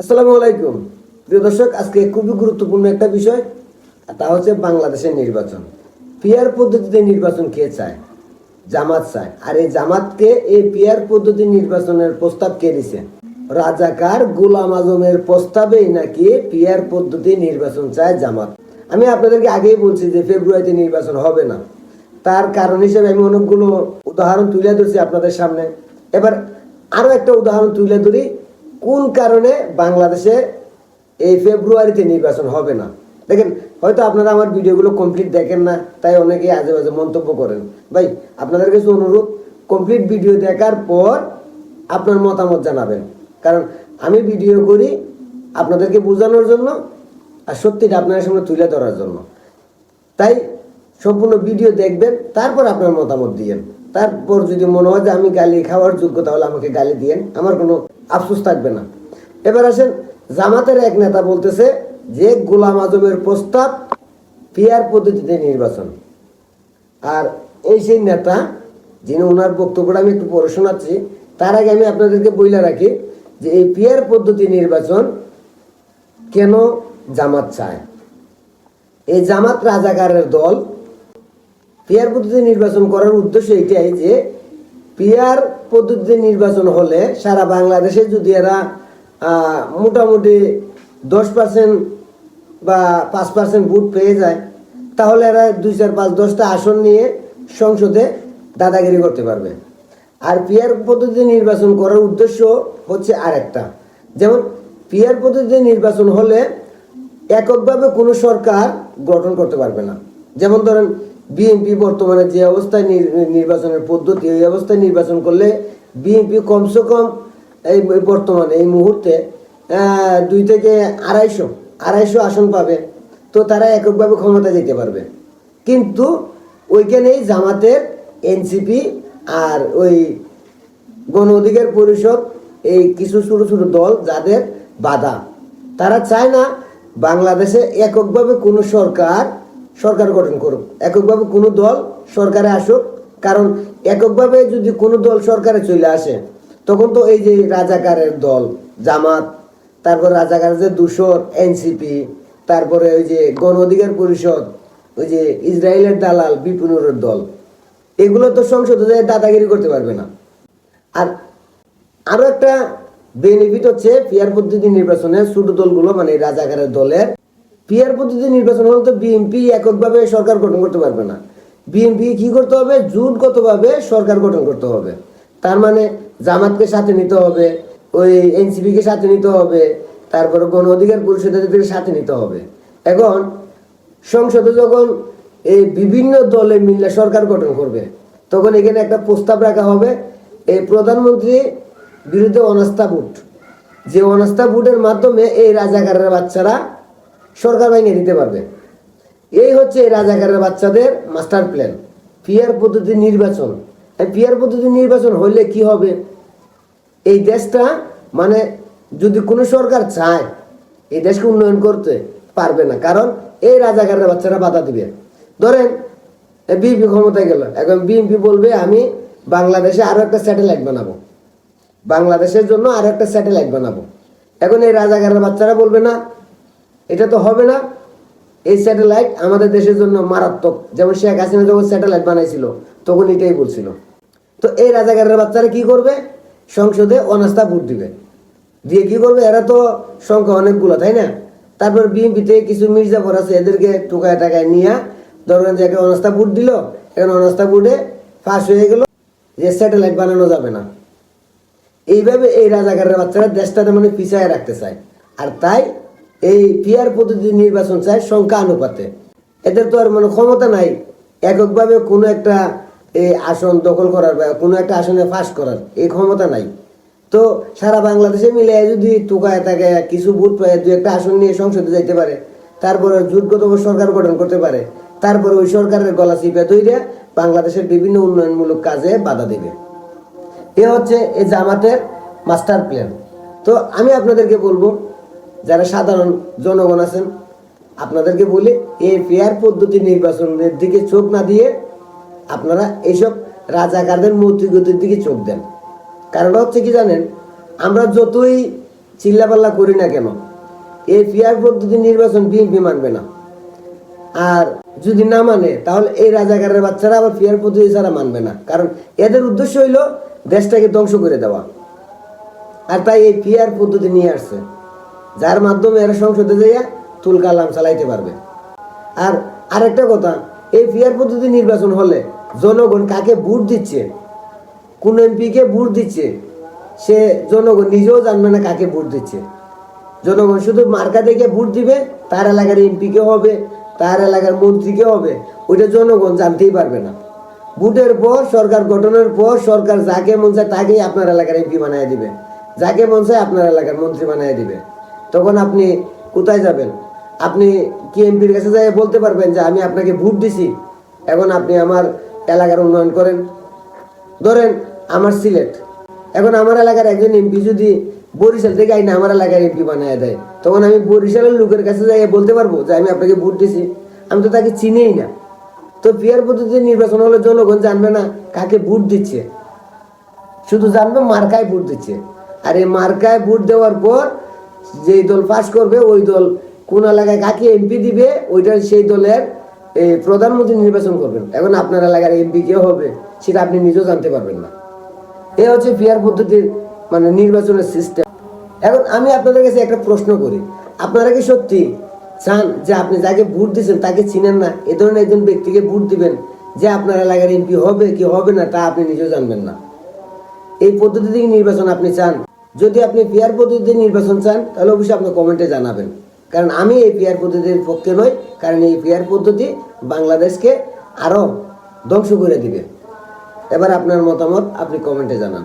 আসসালামু আলাইকুম প্রিয় দর্শক, আজকে খুবই গুরুত্বপূর্ণ একটা বিষয়, তা হচ্ছে বাংলাদেশের নির্বাচন। পিআর পদ্ধতিতে নির্বাচন কে চায়? জামাত চায়। আর এই জামাতকে এই পিআর পদ্ধতি নির্বাচনের প্রস্তাব কে দিছে? রাজাকার গোলাম আজমের প্রস্তাবেই নাকি পিআর পদ্ধতি নির্বাচন চায় জামাত। আমি আপনাদেরকে আগেই বলছি যে ফেব্রুয়ারিতে নির্বাচন হবে না। তার কারণ হিসেবে আমি অনেকগুলো উদাহরণ তুলে ধরছি আপনাদের সামনে। এবার আরও একটা উদাহরণ তুলে ধরি, কোন কারণে বাংলাদেশে এই ফেব্রুয়ারিতে নির্বাচন হবে না। দেখেন, হয়তো আপনারা আমার ভিডিওগুলো কমপ্লিট দেখেন না, তাই অনেকেই আজে বাজে মন্তব্য করেন। ভাই, আপনাদের কাছে অনুরোধ, কমপ্লিট ভিডিও দেখার পর আপনার মতামত জানাবেন। কারণ আমি ভিডিও করি আপনাদেরকে বোঝানোর জন্য, আর সত্যিটা আপনাদের সামনে তুলে ধরার জন্য। তাই সম্পূর্ণ ভিডিও দেখবেন, তারপর আপনার মতামত দিয়েন। তারপর যদি মনে হয় যে আমি গালি খাওয়ার যোগ্য, তাহলে আমাকে গালি দিয়েন, আমার কোনো আফসোস থাকবে না। এবার আসেন, জামাতের এক নেতা বলতেছে যে গোলাম আজমের প্রস্তাব পিআর পদ্ধতিতে নির্বাচন। আর এই সেই নেতা যিনি, ওনার বক্তব্যটা আমি একটু পড়ে শোনাচ্ছি। তার আগে আমি আপনাদেরকে বইলা রাখি যে এই পিআর পদ্ধতি নির্বাচন কেন জামাত চায়। এই জামাত রাজাকারের দল। পিআর পদ্ধতি নির্বাচন করার উদ্দেশ্য এটাই যে পিআর পদ্ধতিতে নির্বাচন হলে সারা বাংলাদেশে যদি এরা মোটামুটি 10% বা 5% ভোট পেয়ে যায়, তাহলে এরা 2, 4, 5, 10টা আসন নিয়ে সংসদে দাদাগিরি করতে পারবে। আর পিআর পদ্ধতিতে নির্বাচন করার উদ্দেশ্য হচ্ছে আরেকটা, যেমন পিআর পদ্ধতিতে নির্বাচন হলে এককভাবে কোনো সরকার গঠন করতে পারবে না। যেমন ধরেন, বিএনপি বর্তমানে যে অবস্থায় নির্বাচনের পদ্ধতি, ওই অবস্থায় নির্বাচন করলে বিএনপি কমসে কম এই বর্তমানে এই মুহূর্তে 2 থেকে 250 আসন পাবে। তো তারা এককভাবে ক্ষমতা যেতে পারবে। কিন্তু ওইখানেই জামাতের, এনসিপি আর ওই গণ অধিকার পরিষদ, এই কিছু ছোটো ছোটো দল যাদের বাধা, তারা চায় না বাংলাদেশে এককভাবে কোনো সরকার গঠন করুক, এককভাবে কোনো দল সরকারে আসুক। কারণ এককভাবে যদি কোনো দল সরকারে চলে আসে, তখন তো এই যে রাজাকারের দল জামাত, তারপর রাজাকারের যে দূষর এনসিপি, তারপরে ওই যে গণ অধিকার পরিষদ, ওই যে ইসরায়েলের দালাল বিপিনুরের দল, এগুলো তো সংসদে যায় দাদাগিরি করতে পারবে না। আর আরও একটা বেনিফিট হচ্ছে পিআর পদ্ধতি নির্বাচনে ছোট দলগুলো, মানে রাজাকারের দলের পিআর পদ্ধতি নির্বাচন হলে তো বিএনপি এককভাবে সরকার গঠন করতে পারবে না। বিএনপি কি করতে হবে? জোটগতভাবে সরকার গঠন করতে হবে। তার মানে জামাতকে সাথে নিতে হবে, ওই এনসিপিকে সাথে নিতে হবে, তারপরে গণ অধিকার পরিষদের সাথে নিতে হবে। এখন সংসদে যখন এই বিভিন্ন দলে মিলে সরকার গঠন করবে, তখন এখানে একটা প্রস্তাব রাখা হবে, এই প্রধানমন্ত্রী বিরুদ্ধে অনাস্থা ভোট, যে অনাস্থা ভোটের মাধ্যমে এই রাজাকারের বাচ্চারা সরকার ভেঙে দিতে পারবে। এই হচ্ছে এই রাজাকারের বাচ্চাদের মাস্টার প্ল্যান, পিআর পদ্ধতি নির্বাচন। পিআর পদ্ধতি নির্বাচন হইলে কি হবে? এই দেশটা, মানে যদি কোনো সরকার চায় এই দেশকে উন্নয়ন করতে পারবে না, কারণ এই রাজাকারের বাচ্চারা বাধা দিবে। ধরেন বিএনপি ক্ষমতায় গেল, এখন বিএনপি বলবে আমি বাংলাদেশে আরো একটা স্যাটেলাইট বানাবো, বাংলাদেশের জন্য আরো একটা স্যাটেলাইট বানাবো। এখন এই রাজাকারের বাচ্চারা বলবে না, এটা তো হবে না, এই স্যাটেলাইট আমাদের দেশের জন্য মারাত্মক। যেমন শেখ হাসিনা যখন স্যাটেলাইট বানাইছিল তখন এটাই বলছিল। তো এই রাজাকারের বাচ্চারা কি করবে? সংসদে অনাস্থা ভোট দিবে, দিয়ে কি করবে? এরা তো সংখ্যা অনেকগুলো, তাই না? তারপর বিএনপিতে কিছু মির্জাফর আছে, এদেরকে টোকায় টাকায় নিয়ে ধরেন যে একটা অনাস্থা ভোট দিল, এখন অনাস্থা ভোটে ফাঁস হয়ে গেল যে স্যাটেলাইট বানানো যাবে না। এইভাবে এই রাজাকারের বাচ্চারা দেশটাতে মানে পিছায় রাখতে চায়। আর তাই এই পিআর পদ্ধতি নির্বাচন চায় সংখ্যা অনুপাতে। এদের তো আর মানে ক্ষমতা নাই এককভাবে কোনো একটা এই আসন দখল করার বা কোনো একটা আসনে ফাঁস করার, এই ক্ষমতা নাই। তো সারা বাংলাদেশে মিলে যদি টোকায় থাকে কিছু ভোট পায়, 2-1টা আসন নিয়ে সংসদে যাইতে পারে, তারপরে জোটগত সরকার গঠন করতে পারে, তারপরে ওই সরকারের গলা চিপে ধরে বাংলাদেশের বিভিন্ন উন্নয়নমূলক কাজে বাধা দেবে। এ হচ্ছে এই জামাতের মাস্টার প্ল্যান। তো আমি আপনাদেরকে বলবো, যারা সাধারণ জনগণ আছেন, আপনাদেরকে বলি এই পিআর পদ্ধতি নির্বাচনের দিকে চোখ না দিয়ে আপনারা এইসব রাজাকারদের মৌতিগতির দিকে চোখ দেন। কারণটা হচ্ছে কি জানেন, আমরা যতই চিল্লাপাল্লা করি না কেন, এই পিয়ার পদ্ধতি নির্বাচন বিএনপি মানবে না। আর যদি না মানে তাহলে এই রাজাকারের বাচ্চারা আবার পিয়ার পদ্ধতি ছাড়া মানবে না, কারণ এদের উদ্দেশ্য হইল দেশটাকে ধ্বংস করে দেওয়া। আর তাই এই পিয়ার পদ্ধতি নিয়ে আসছে, যার মাধ্যমে এরা সংসদে যাইয়া তুল কালাম চালাইতে পারবে। আর আরেকটা কথা, এই পিয়ার পদ্ধতি নির্বাচন হলে জনগণ কাকে ভোট দিচ্ছে, কোন এমপিকে ভোট দিচ্ছে, সে জনগণ নিজেও জানবে না কাকে ভোট দিচ্ছে। জনগণ শুধু মার্কা দেখে ভোট দিবে, তার এলাকার এমপিকে হবে, তার এলাকার মন্ত্রীকে হবে, ওইটা জনগণ জানতেই পারবে না। ভোটের পর, সরকার গঠনের পর সরকার যাকে মন চায় তাকেই আপনার এলাকার এমপি বানিয়ে দিবে, যাকে মন চায় আপনার এলাকার মন্ত্রী বানিয়ে দিবে। তখন আপনি কোথায় যাবেন? আপনি কি এমপির কাছে যাই বলতে পারবেন যে আমি আপনাকে ভোট দিছি, এখন আপনি আমার এলাকার উন্নয়ন করেন? ধরেন আমার সিলেট, এখন আমার এলাকার একজন এমপি যদি বরিশাল থেকে আইনা আমার এলাকার এমপি বানিয়ে দেয়, তখন আমি বরিশালের লোকের কাছে যাই বলতে পারবো যে আমি আপনাকে ভোট দিছি? আমি তো তাকে চিনিই না। তো পিয়ার পদ্ধতিতে নির্বাচন হলে জনগণ জানবে না কাকে ভোট দিচ্ছে, শুধু জানবে মার্কায় ভোট দিচ্ছে। আর এই মার্কায় ভোট দেওয়ার পর যেই দল পাস করবে, ওই দল কোন এলাকায় কাকে এমপি দিবে, ওইটা সেই দলের প্রধানমন্ত্রী নির্বাচন করবেন। এখন আপনার এলাকার এমপি কে হবে সেটা আপনি নিজেও জানতে পারবেন না। এ হচ্ছে পিয়ার পদ্ধতির মানে নির্বাচনের সিস্টেম। এখন আমি আপনাদের কাছে একটা প্রশ্ন করি, আপনারা কি সত্যি চান যে আপনি যাকে ভোট দিচ্ছেন তাকে চিনেন না, এ ধরনের একজন ব্যক্তিকে ভোট দিবেন যে আপনার এলাকার এমপি হবে কি হবে না তা আপনি নিজেও জানবেন না? এই পদ্ধতি থেকে নির্বাচন আপনি চান? যদি আপনি পিয়ার পদ্ধতিতে নির্বাচন চান তাহলে অবশ্যই আপনি কমেন্টে জানাবেন, কারণ আমি এই পিয়ার পদ্ধতির পক্ষে নই, কারণ এই পিয়ার পদ্ধতি বাংলাদেশকে আরো ধ্বংস করে দিবে। এবার আপনার মতামত আপনি কমেন্টে জানান।